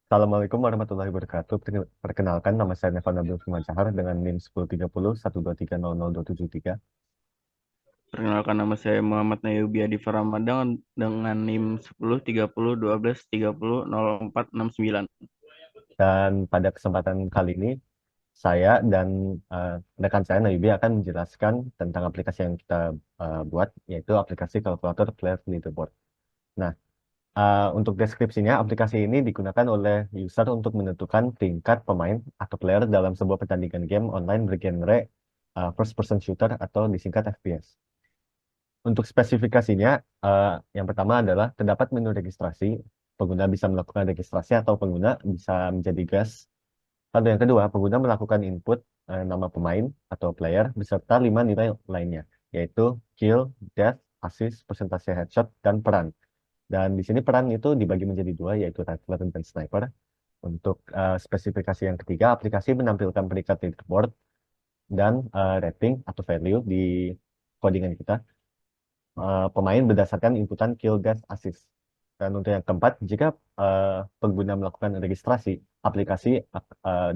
Assalamualaikum warahmatullahi wabarakatuh. Perkenalkan, nama saya Nevan Nabil Firmansyahar dengan NIM 1030 123002773. Perkenalkan nama saya Muhammad Nayubi Adi Ramadan dengan NIM 1030 12 30 04 69. Dan pada kesempatan kali ini, saya dan rekan saya Nayubi akan menjelaskan tentang aplikasi yang kita buat, yaitu aplikasi kalkulator Player Leaderboard. Nah, untuk deskripsinya, aplikasi ini digunakan oleh user untuk menentukan tingkat pemain atau player dalam sebuah pertandingan game online bergenre first person shooter atau disingkat FPS. Untuk spesifikasinya, yang pertama adalah terdapat menu registrasi. Pengguna bisa melakukan registrasi atau pengguna bisa menjadi guest. Lalu yang kedua, pengguna melakukan input nama pemain atau player beserta 5 nilai lainnya, yaitu kill, death, assist, persentase headshot, dan peran. Dan di sini peran itu dibagi menjadi dua, yaitu rifler dan sniper. Untuk spesifikasi yang ketiga, aplikasi menampilkan peringkat leaderboard dan rating atau value di codingan kita pemain berdasarkan inputan kill, death, assist. Dan untuk yang keempat, jika pengguna melakukan registrasi, aplikasi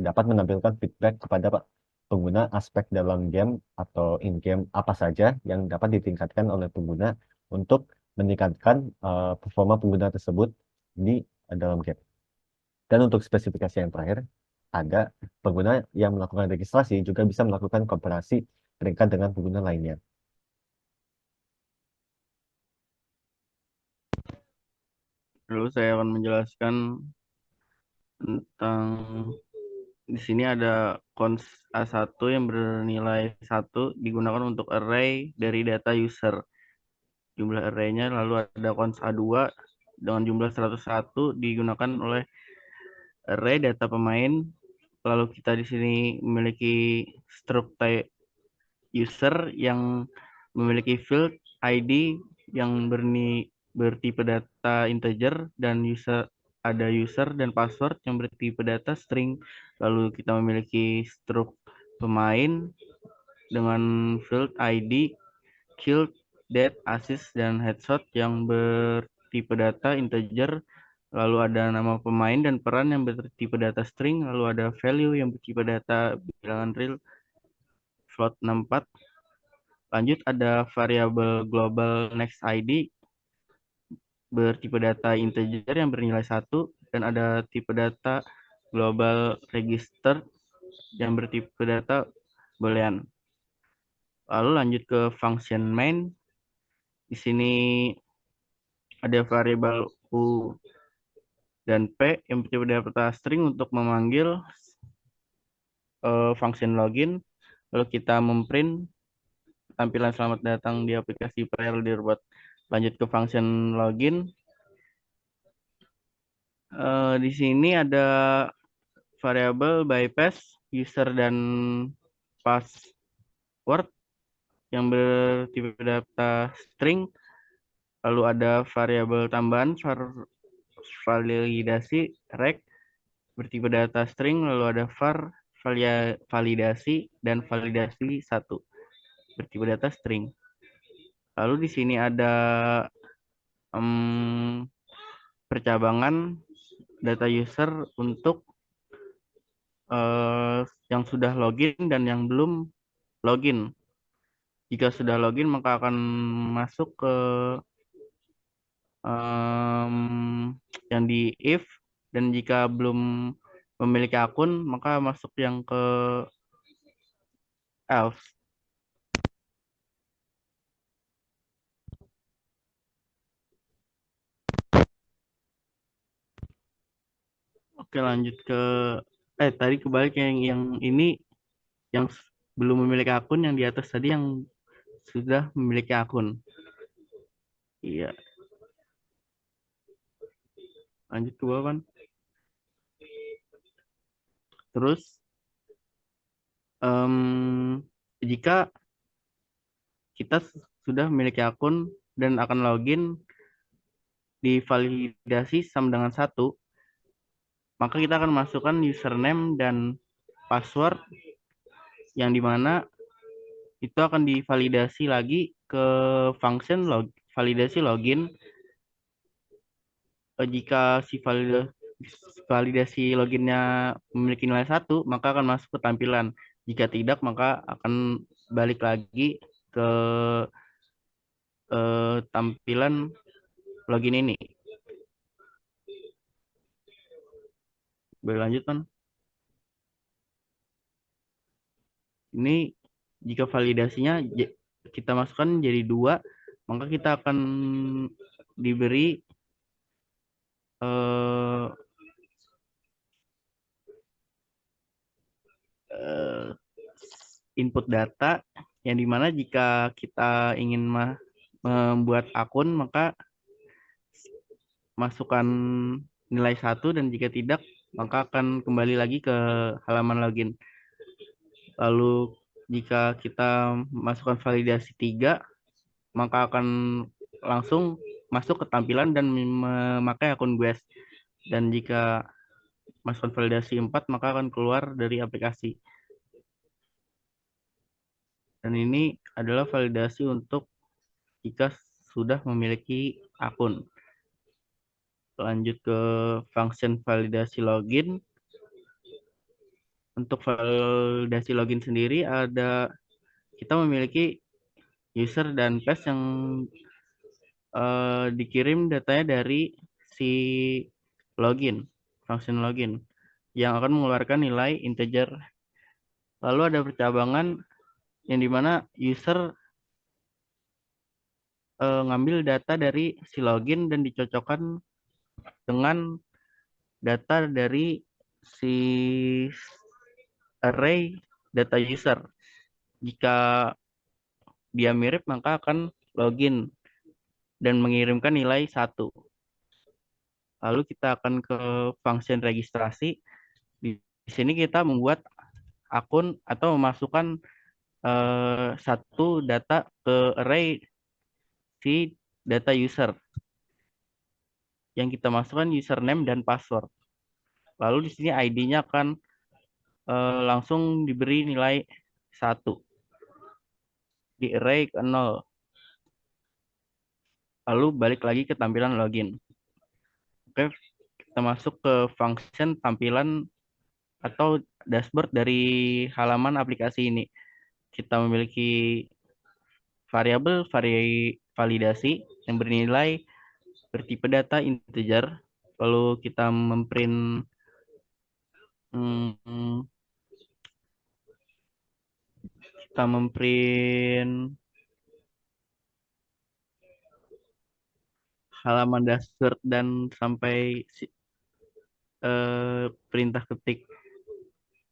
dapat menampilkan feedback kepada pengguna aspek dalam game atau in-game apa saja yang dapat ditingkatkan oleh pengguna untuk meningkatkan performa pengguna tersebut di dalam game. Dan untuk spesifikasi yang terakhir, ada pengguna yang melakukan registrasi juga bisa melakukan komparasi peringkat dengan pengguna lainnya. Lalu saya akan menjelaskan tentang di sini ada cons A1 yang bernilai 1 digunakan untuk array dari data user. Jumlah array-nya lalu ada cons A2 dengan jumlah 101 digunakan oleh array data pemain. Lalu kita di sini memiliki struct type user yang memiliki field ID yang bertipe data integer dan user dan password yang bertipe data string. Lalu kita memiliki struct pemain dengan field ID, kill, death, assist, dan headshot yang bertipe data integer. Lalu ada nama pemain dan peran yang bertipe data string. Lalu ada value yang bertipe data bilangan real float 64. Lanjut ada variabel global next ID bertipe data integer yang bernilai 1 dan ada tipe data global register yang bertipe data boolean. Lalu lanjut ke function main. Di sini ada variabel u dan p yang bertipe data string untuk memanggil function login. Lalu kita memprint tampilan selamat datang di aplikasi Player Leaderboard. Lanjut ke function login. Di sini ada variabel bypass user dan password yang bertipe data string. Lalu ada variabel tambahan validasi rect bertipe data string. Lalu ada validasi dan validasi satu bertipe data string. Lalu di sini ada percabangan data user untuk yang sudah login dan yang belum login. Jika sudah login maka akan masuk ke yang di if, dan jika belum memiliki akun maka masuk yang ke else. Oke, lanjut ke tadi kebalik, yang ini yang belum memiliki akun, yang di atas tadi yang sudah memiliki akun. Iya, lanjut ke bawah kan. Terus jika kita sudah memiliki akun dan akan login, divalidasi sama dengan 1, maka kita akan masukkan username dan password yang dimana itu akan divalidasi lagi ke function validasi login. Jika si validasi loginnya memiliki nilai 1, maka akan masuk ke tampilan. Jika tidak, maka akan balik lagi ke tampilan login ini. Berlanjut kan? Ini jika validasinya kita masukkan jadi 2, maka kita akan diberi eh, eh, input data yang dimana jika kita ingin membuat akun, maka masukkan nilai 1, dan jika tidak, maka akan kembali lagi ke halaman login. Lalu jika kita masukkan validasi 3, maka akan langsung masuk ke tampilan dan memakai akun Guest. Dan jika masukkan validasi 4, maka akan keluar dari aplikasi. Dan ini adalah validasi untuk jika sudah memiliki akun. Lanjut ke function validasi login. Untuk validasi login sendiri kita memiliki user dan pass yang dikirim datanya dari si login, function login, yang akan mengeluarkan nilai integer. Lalu ada percabangan yang dimana user ngambil data dari si login dan dicocokkan dengan data dari si array data user. Jika dia mirip, maka akan login dan mengirimkan nilai 1. Lalu kita akan ke function registrasi. Di sini kita membuat akun atau memasukkan satu data ke array si data user. Yang kita masukkan username dan password. Lalu di sini ID-nya akan langsung diberi nilai 1. Di array ke 0. Lalu balik lagi ke tampilan login. Oke, kita masuk ke function tampilan atau dashboard dari halaman aplikasi ini. Kita memiliki variabel validasi yang bernilai bertipe data integer. Lalu kita memprint halaman dashboard dan sampai perintah ketik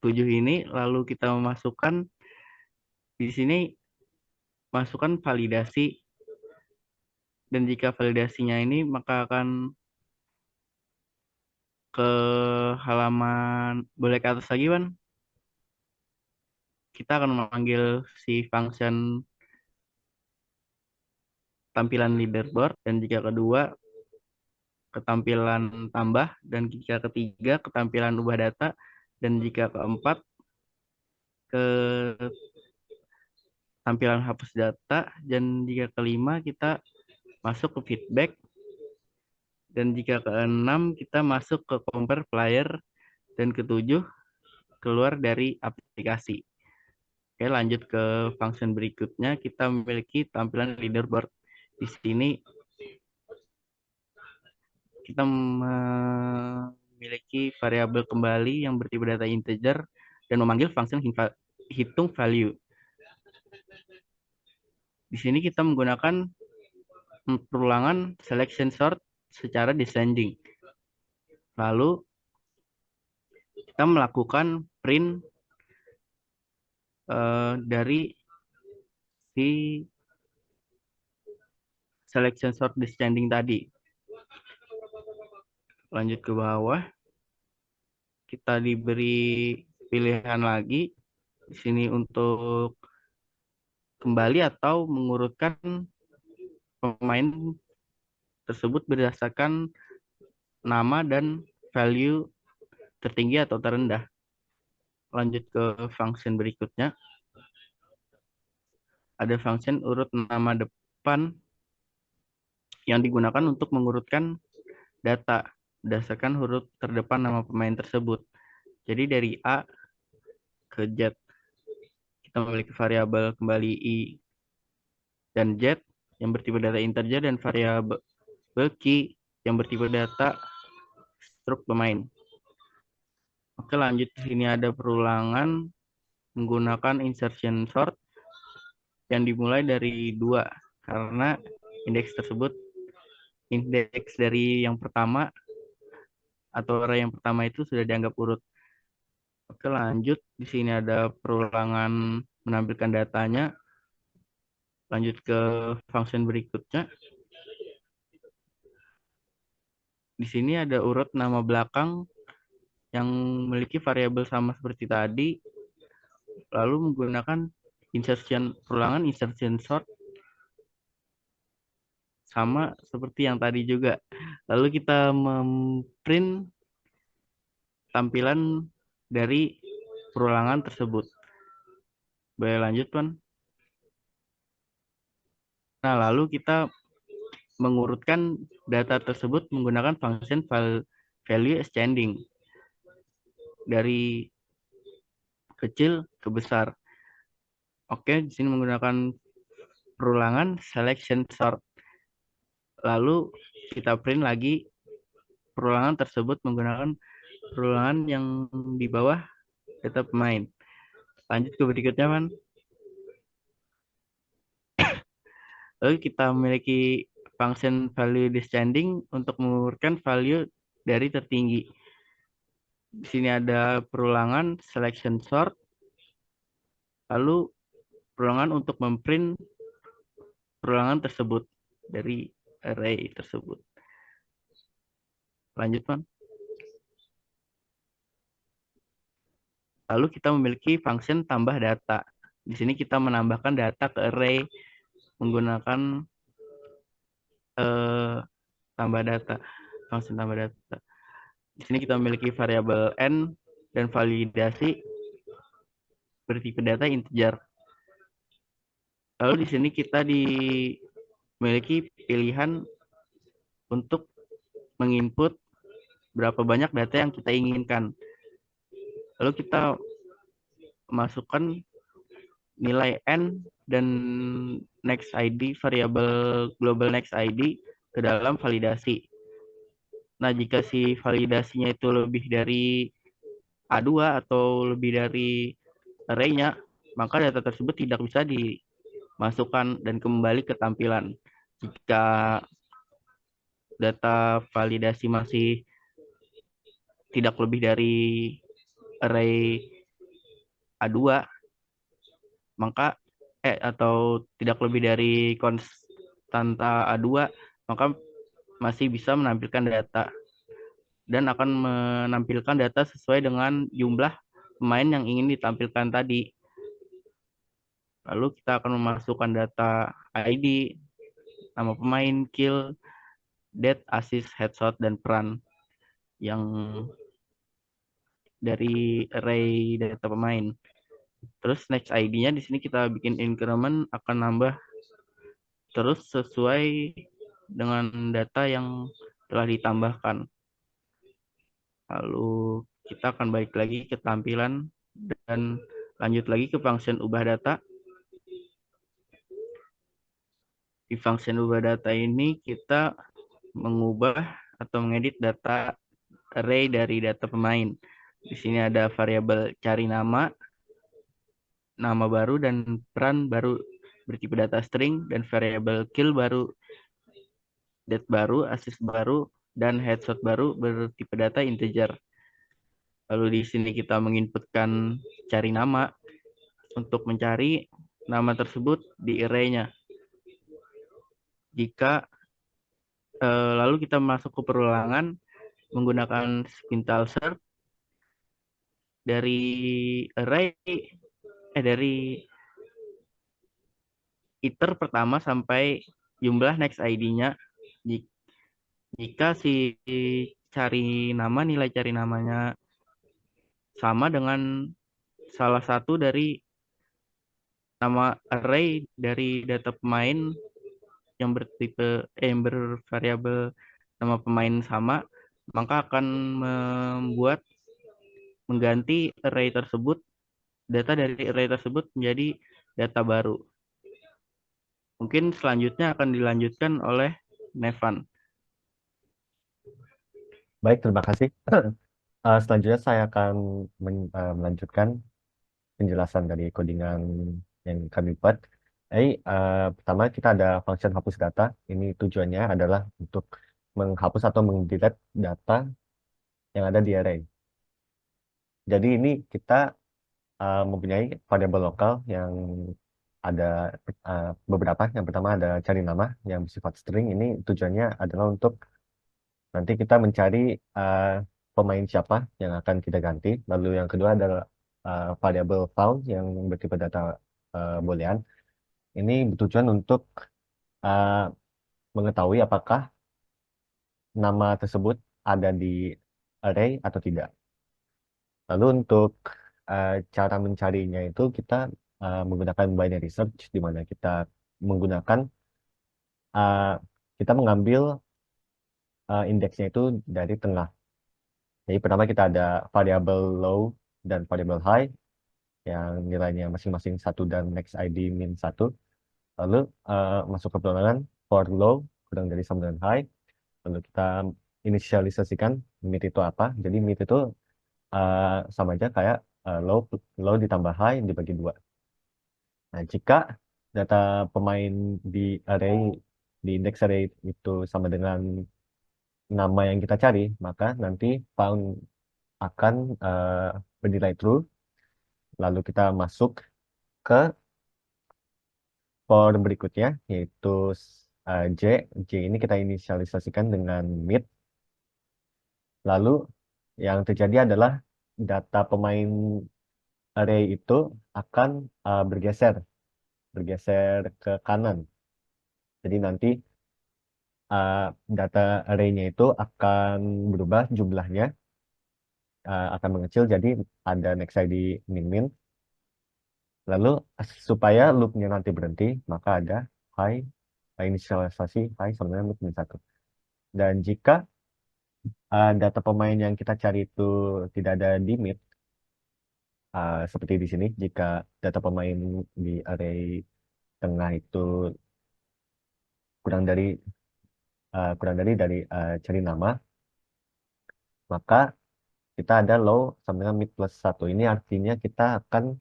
7 ini. Lalu kita memasukkan di sini, masukkan validasi, dan jika validasinya ini, maka akan ke halaman, boleh ke atas lagi, Wan. Kita akan memanggil si function tampilan leaderboard, dan jika kedua ketampilan tambah, dan jika ketiga ketampilan ubah data, dan jika keempat ke tampilan hapus data, dan jika kelima kita masuk ke feedback, dan jika keenam kita masuk ke compare player, dan ketujuh keluar dari aplikasi. Oke, lanjut ke function berikutnya. Kita memiliki tampilan leaderboard. Di sini kita memiliki variabel kembali yang bertipe data integer dan memanggil function hitung value. Di sini kita menggunakan perulangan selection sort secara descending. Lalu kita melakukan print dari si selection sort descending tadi. Lanjut ke bawah. Kita diberi pilihan lagi di sini untuk kembali atau mengurutkan pemain tersebut berdasarkan nama dan value tertinggi atau terendah. Lanjut ke function berikutnya. Ada function urut nama depan yang digunakan untuk mengurutkan data. berdasarkan huruf terdepan nama pemain tersebut. Jadi dari A ke Z kita memiliki variabel kembali I dan Z yang bertipe data integer dan variabel key yang bertipe data struk pemain. Oke, lanjut. Di sini ada perulangan menggunakan insertion sort yang dimulai dari 2 karena indeks tersebut indeks dari yang pertama atau array yang pertama itu sudah dianggap urut. Oke, lanjut. Di sini ada perulangan menampilkan datanya. Lanjut ke function berikutnya. Di sini ada urut nama belakang yang memiliki variabel sama seperti tadi, lalu menggunakan perulangan insertion sort sama seperti yang tadi juga. Lalu kita memprint tampilan dari perulangan tersebut. Boleh lanjut, Pan? Nah, lalu kita mengurutkan data tersebut menggunakan function value ascending dari kecil ke besar. Oke, di sini menggunakan perulangan selection sort. Lalu kita print lagi perulangan tersebut menggunakan perulangan yang di bawah data pemain. Lanjut ke berikutnya, Man. Lalu kita memiliki function value descending untuk mengurutkan value dari tertinggi. Di sini ada perulangan selection sort, lalu perulangan untuk memprint perulangan tersebut dari array tersebut. Lanjut, Man. Lalu kita memiliki function tambah data. Di sini kita menambahkan data ke array menggunakan tambah data, function tambah data. Di sini kita memiliki variabel n dan validasi bertipe data integer. Lalu di sini kita memiliki pilihan untuk menginput berapa banyak data yang kita inginkan. Lalu kita masukkan nilai n dan next ID, variabel global next ID ke dalam validasi. Nah, jika si validasinya itu lebih dari A2 atau lebih dari array-nya, maka data tersebut tidak bisa dimasukkan dan kembali ke tampilan. Jika data validasi masih tidak lebih dari array A2, maka atau tidak lebih dari konstanta A2, maka masih bisa menampilkan data dan akan menampilkan data sesuai dengan jumlah pemain yang ingin ditampilkan tadi. Lalu kita akan memasukkan data ID, nama pemain, kill, death, assist, headshot, dan peran yang dari array data pemain. Terus next ID-nya di sini kita bikin increment akan nambah terus sesuai dengan data yang telah ditambahkan. Lalu kita akan balik lagi ke tampilan dan lanjut lagi ke function ubah data. Di function ubah data ini kita mengubah atau mengedit data array dari data pemain. Di sini ada variabel cari nama baru dan peran baru bertipe data string, dan variabel kill baru, death baru, assist baru, dan headshot baru bertipe data integer. Lalu di sini kita menginputkan cari nama untuk mencari nama tersebut di array-nya. Jika lalu kita masuk ke perulangan menggunakan spintal search dari array dari iter pertama sampai jumlah next ID-nya. Jika si nilai cari namanya sama dengan salah satu dari nama array dari data pemain yang bervariabel nama pemain sama, maka akan membuat mengganti array tersebut, data dari array tersebut menjadi data baru. Mungkin selanjutnya akan dilanjutkan oleh Nevan. Baik, terima kasih. Selanjutnya saya akan melanjutkan penjelasan dari codingan yang kami buat. Pertama kita ada function hapus data. Ini tujuannya adalah untuk menghapus atau mendelete data yang ada di array. Jadi ini kita mempunyai variabel lokal yang ada beberapa. Yang pertama ada cari nama yang bersifat string. Ini tujuannya adalah untuk nanti kita mencari uh, pemain siapa yang akan kita ganti. Lalu yang kedua adalah variabel found yang bertipe data boolean. Ini bertujuan untuk uh, mengetahui apakah nama tersebut ada di array atau tidak. Lalu untuk cara mencarinya itu kita menggunakan binary search di mana kita menggunakan uh, kita mengambil indeksnya itu dari tengah. Jadi pertama kita ada variabel low dan variabel high yang nilainya masing-masing satu dan max ID min satu. Lalu masuk ke perulangan for low kurang dari sama dengan high. Lalu kita inisialisasikan mid itu apa. Jadi mid itu sama aja kayak low low ditambah high dibagi dua. Nah, jika data pemain di array di index array itu sama dengan nama yang kita cari, maka nanti found akan bernilai true. Lalu kita masuk ke for berikutnya, yaitu J. J ini kita inisialisasikan dengan mid. Lalu yang terjadi adalah data pemain array itu akan bergeser ke kanan. Jadi nanti uh, data array-nya itu akan berubah jumlahnya, akan mengecil jadi ada next ID min-min. Lalu supaya loopnya nanti berhenti, maka ada high, inisialisasi high sama dengan loop min satu. Dan jika data pemain yang kita cari itu tidak ada di mid, seperti di sini, jika data pemain di array tengah itu kurang dari cari nama, maka kita ada low sama dengan mid plus satu. Ini artinya kita akan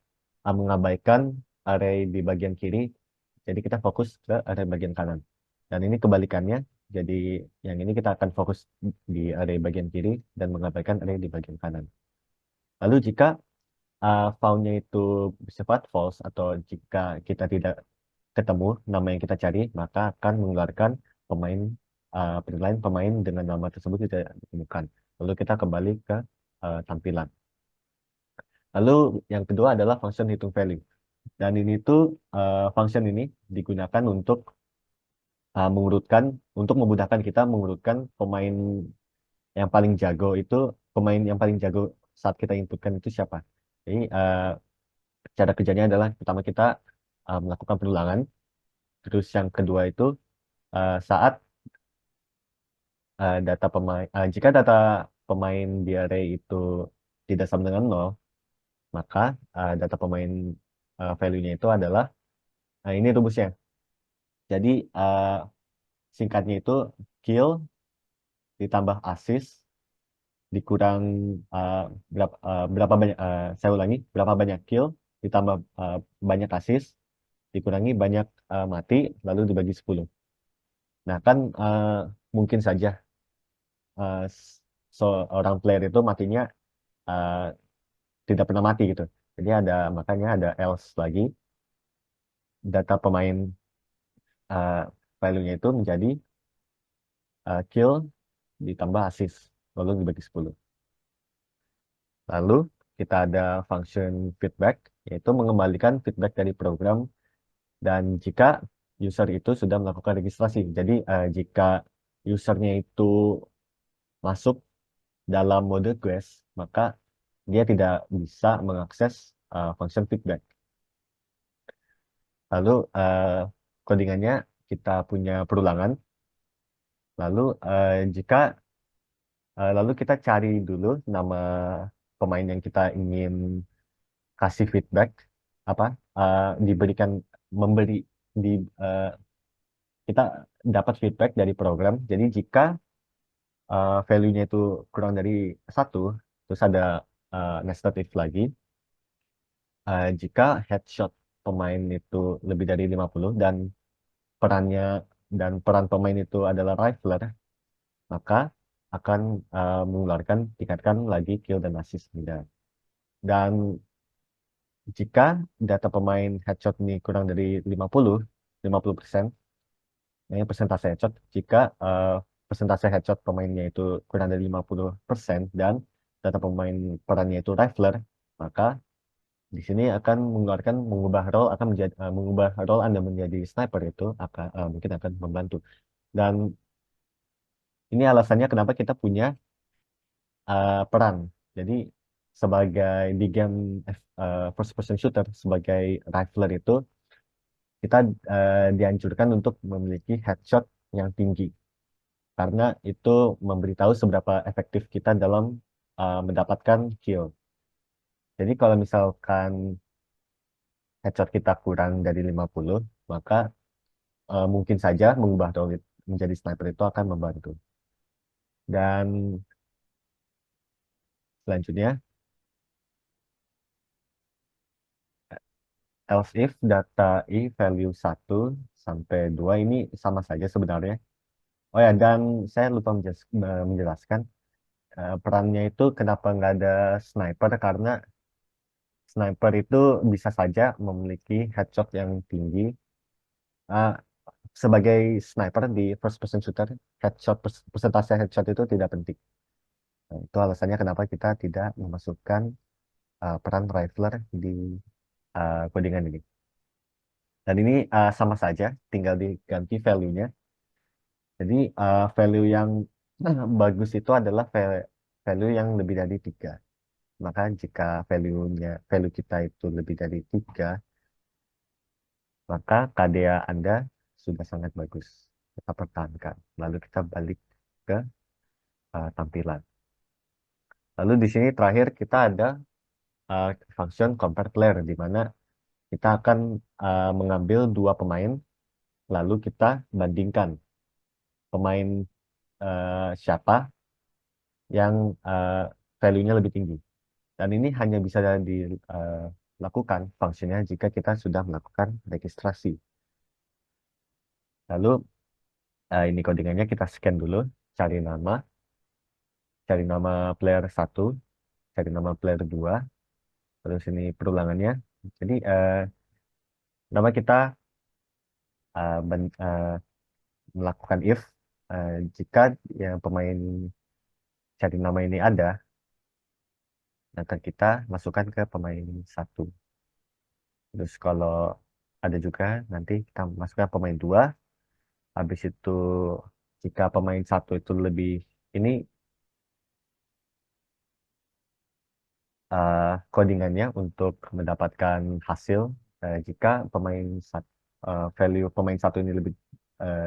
mengabaikan array di bagian kiri, jadi kita fokus ke array bagian kanan. Dan ini kebalikannya, jadi yang ini kita akan fokus di array bagian kiri dan mengabaikan array di bagian kanan. Lalu jika found-nya itu bersifat false atau jika kita tidak ketemu nama yang kita cari, maka akan mengeluarkan pemain penilaian pemain dengan nama tersebut tidak ditemukan. Lalu kita kembali ke tampilan. Lalu yang kedua adalah function hitung value. Dan ini tuh function ini digunakan mengurutkan untuk memudahkan kita mengurutkan pemain yang paling jago itu pemain yang paling jago saat kita inputkan itu siapa. Jadi cara kerjanya adalah pertama kita melakukan penulangan, terus yang kedua itu saat jika data pemain di array itu tidak sama dengan nol, maka data pemain value-nya itu adalah ini rumusnya. Jadi singkatnya itu kill ditambah assist dikurang uh, berapa banyak saya ulangi berapa banyak kill ditambah banyak assist dikurangi banyak mati lalu dibagi 10. Nah kan mungkin saja uh, seorang player itu matinya uh, tidak pernah mati gitu. Jadi makanya ada else lagi data pemain uh, value-nya itu menjadi kill ditambah assist lalu dibagi 10. Lalu kita ada function feedback, yaitu mengembalikan feedback dari program dan jika user itu sudah melakukan registrasi. Jadi jika usernya itu masuk dalam mode quest, maka dia tidak bisa mengakses function feedback. Lalu codingannya kita punya perulangan. Lalu jika Lalu kita cari dulu nama pemain yang kita ingin kasih feedback, apa diberikan memberi di eh, kita dapat feedback dari program. Jadi jika value-nya itu kurang dari satu, terus ada nested if lagi. Jika headshot pemain itu lebih dari 50 perannya dan peran pemain itu adalah rifler, maka akan mengeluarkan tingkatkan lagi kill dan assist juga. Dan jika data pemain headshot ini kurang dari 50%, ini persentase headshot, jika persentase headshot pemainnya itu kurang dari 50% dan data pemain perannya itu rifler, maka di sini akan mengubah role Anda menjadi sniper itu akan mungkin akan membantu. Dan ini alasannya kenapa kita punya peran. Jadi sebagai di game first person shooter sebagai rifler itu kita dianjurkan untuk memiliki headshot yang tinggi karena itu memberitahu seberapa efektif kita dalam mendapatkan kill. Jadi kalau misalkan headshot kita kurang dari 50, maka mungkin saja mengubah role menjadi sniper itu akan membantu. Dan selanjutnya, else if data i value 1 sampai 2 ini sama saja sebenarnya. Oh ya, dan saya lupa menjelaskan perannya itu kenapa nggak ada sniper, karena sniper itu bisa saja memiliki headshot yang tinggi. Uh, Sebagai sniper di first person shooter, persentase headshot itu tidak penting. Nah, itu alasannya kenapa kita tidak memasukkan peran rifler di codingan ini. Dan ini sama saja, tinggal diganti value-nya. Jadi value yang bagus itu adalah value yang lebih dari 3. Maka jika value kita itu lebih dari 3, maka KDA Anda sudah sangat bagus. Kita pertahankan. Lalu kita balik ke tampilan. Lalu di sini terakhir kita ada function compare player, di mana kita akan mengambil dua pemain, lalu kita bandingkan pemain siapa yang value-nya lebih tinggi. Dan ini hanya bisa dilakukan fungsinya jika kita sudah melakukan registrasi. Lalu ini codingannya kita scan dulu, cari nama player 1, cari nama player 2, terus ini perulangannya. Jadi nama kita melakukan if jika yang pemain cari nama ini ada, maka kita masukkan ke pemain 1. Terus kalau ada juga nanti kita masukkan pemain 2. Habis itu jika pemain 1 itu lebih ini codingannya untuk mendapatkan hasil jika value pemain 1 ini lebih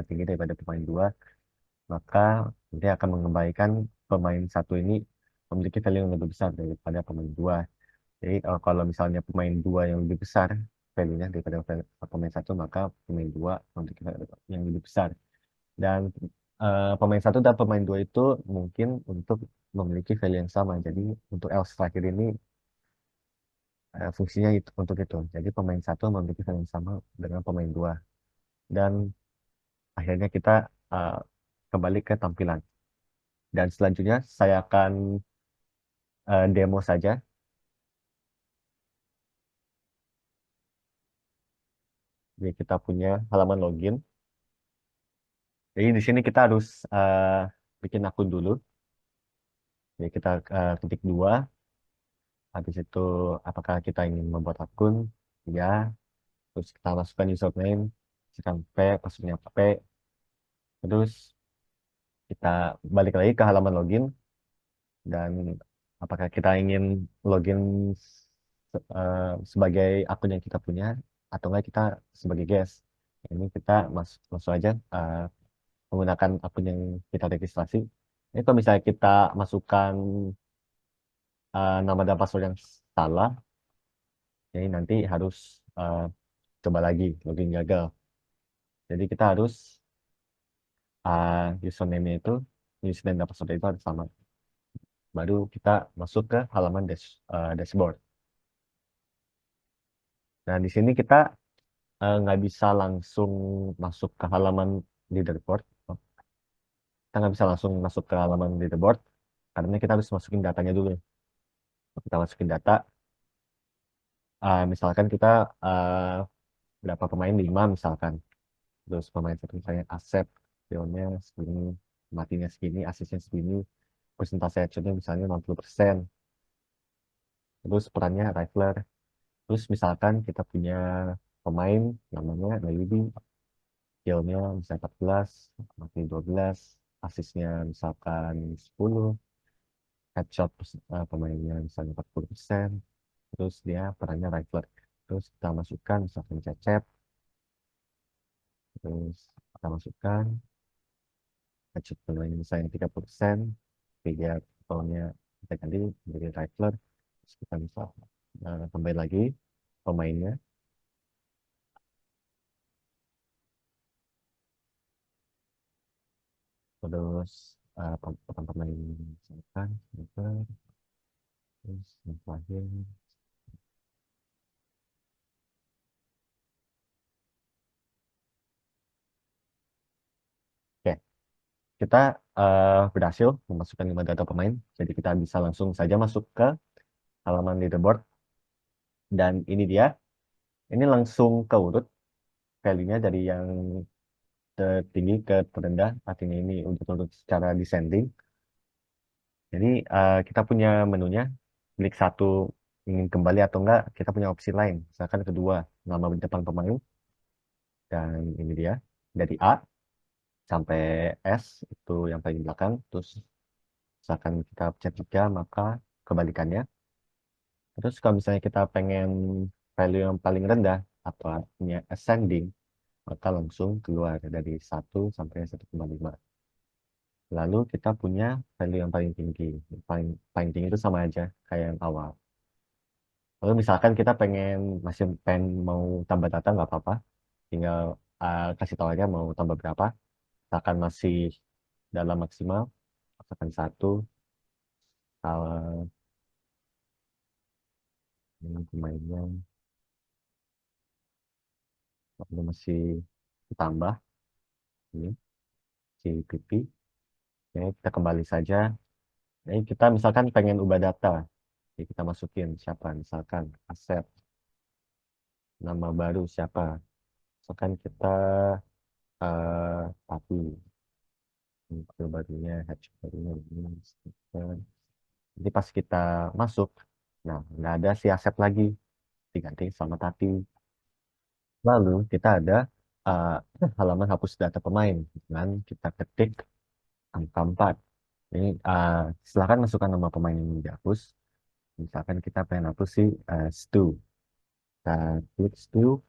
tinggi daripada pemain 2, maka dia akan mengembalikan pemain 1 ini memiliki value yang lebih besar daripada pemain 2. Jadi kalau misalnya pemain 2 yang lebih besar value-nya daripada pemain 1, maka pemain 2 memiliki value yang lebih besar. Dan pemain 1 dan pemain 2 itu mungkin untuk memiliki value yang sama. Jadi untuk else terakhir ini fungsinya itu untuk itu. Jadi pemain 1 memiliki value yang sama dengan pemain 2. Dan akhirnya kita uh, kembali ke tampilan. Dan selanjutnya saya akan demo saja. Jadi kita punya halaman login. Jadi di sini kita harus bikin akun dulu. Jadi kita ketik 2. Habis itu apakah kita ingin membuat akun? Ya. Terus kita masukkan username, masukkan passwordnya P. Terus kita balik lagi ke halaman login. Dan apakah kita ingin login sebagai akun yang kita punya atau enggak kita sebagai guest. Ini kita masuk aja menggunakan akun yang kita registrasi. Ini kalau misalnya kita masukkan nama dan password yang salah, jadi nanti harus eh, coba lagi login gagal. Jadi kita harus username-nya itu, username dan password itu harus sama. Baru kita masuk ke halaman dashboard. Nah, di sini kita nggak bisa langsung masuk ke halaman leaderboard. Kita nggak bisa langsung masuk ke halaman leaderboard karena kita harus masukin datanya dulu. Kita masukin data, misalkan kita uh, berapa pemain, 5 misalkan. Terus pemain satu misalnya Asep, skillnya segini, matinya segini, asisnya segini, persentase headshotnya misalnya 60%. Terus perannya rifler. Terus misalkan kita punya pemain namanya Nayubi, skillnya misalnya 14, mati 12, asisnya misalkan 10, headshot pemainnya misalnya 40%, terus dia perannya rifler. Terus kita masukkan misalkan Cecep, terus kita masukkan headshot pemainnya misalnya 30%, tiga tahunnya kita ganti menjadi rifler. Terus kita bisa tambahin lagi pemainnya, terus pemain misalkan sniper, terus yang terakhir. Oke, kita berhasil memasukkan 5 data pemain, jadi kita bisa langsung saja masuk ke halaman leaderboard. Dan ini dia, ini langsung ke urut value-nya dari yang tertinggi ke terendah, artinya ini untuk urut secara descending. Jadi kita punya menunya, klik satu ingin kembali atau enggak, kita punya opsi lain. Misalkan kedua, nama depan pemain, dan ini dia, dari A sampai S, itu yang paling belakang. Terus misalkan kita pencet 3, maka kebalikannya. Terus kalau misalnya kita pengen value yang paling rendah atau artinya ascending, maka langsung keluar dari 1 sampai 1,5. Lalu kita punya value yang paling tinggi. Paling tinggi itu sama aja kayak yang awal. Lalu misalkan kita masih pengen mau tambah data, nggak apa-apa. Tinggal kasih tahu aja mau tambah berapa. Misalkan masih dalam maksimal, misalkan 1, kalau ini pemainnya waktu masih ditambah, ini si pipi. Jadi kita kembali saja. Jadi kita misalkan pengen ubah data. Jadi kita masukin siapa, misalkan Asep, nama baru siapa. Misalkan kita tapi itu barunya, hatch barunya ini. Stiker. Jadi pas kita masuk, nah nggak ada si Asep lagi, diganti sama Tati. Lalu kita ada uh, halaman hapus data pemain, dengan kita ketik angka 4. Ini silakan masukkan nama pemain yang mau dihapus. Misalkan kita pengen hapus si Stu. Kita klik Stu,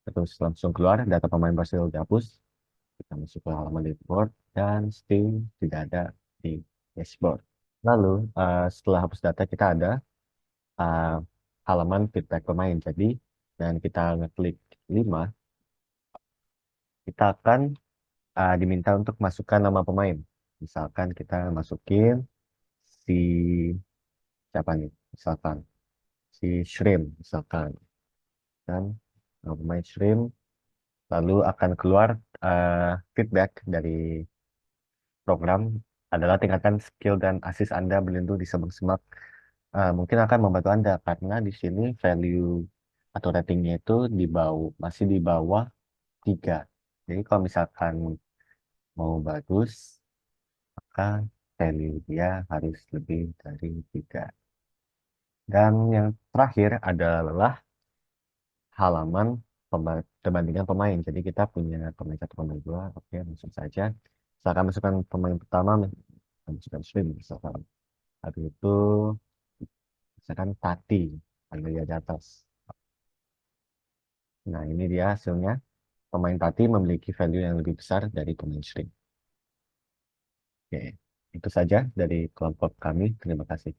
terus langsung keluar data pemain berhasil dihapus. Kita masuk ke halaman dashboard dan Stu tidak ada di dashboard. Lalu setelah hapus data kita ada uh, halaman feedback pemain. Jadi dan kita ngeklik 5, kita akan diminta untuk masukkan nama pemain. Misalkan kita masukin si siapa nih? Misalkan si Shrimp, misalkan kan nama pemain Shrimp. Lalu akan keluar feedback dari program adalah tingkatkan skill dan assist Anda berlindung di semak-semak. Mungkin akan membantu Anda karena di sini value atau ratingnya itu masih di bawah 3. Jadi kalau misalkan mau bagus, maka value dia harus lebih dari 3. Dan yang terakhir adalah halaman perbandingan pemain. Jadi kita punya pemain satu, pemain dua, oke langsung saja. Misalkan masukkan pemain pertama, masukkan Swim, misalkan. Habis itu, misalkan Tati, ada di atas. Nah ini dia hasilnya. Pemain Tati memiliki value yang lebih besar dari pemain Swim. Oke. Itu saja dari kelompok kami. Terima kasih.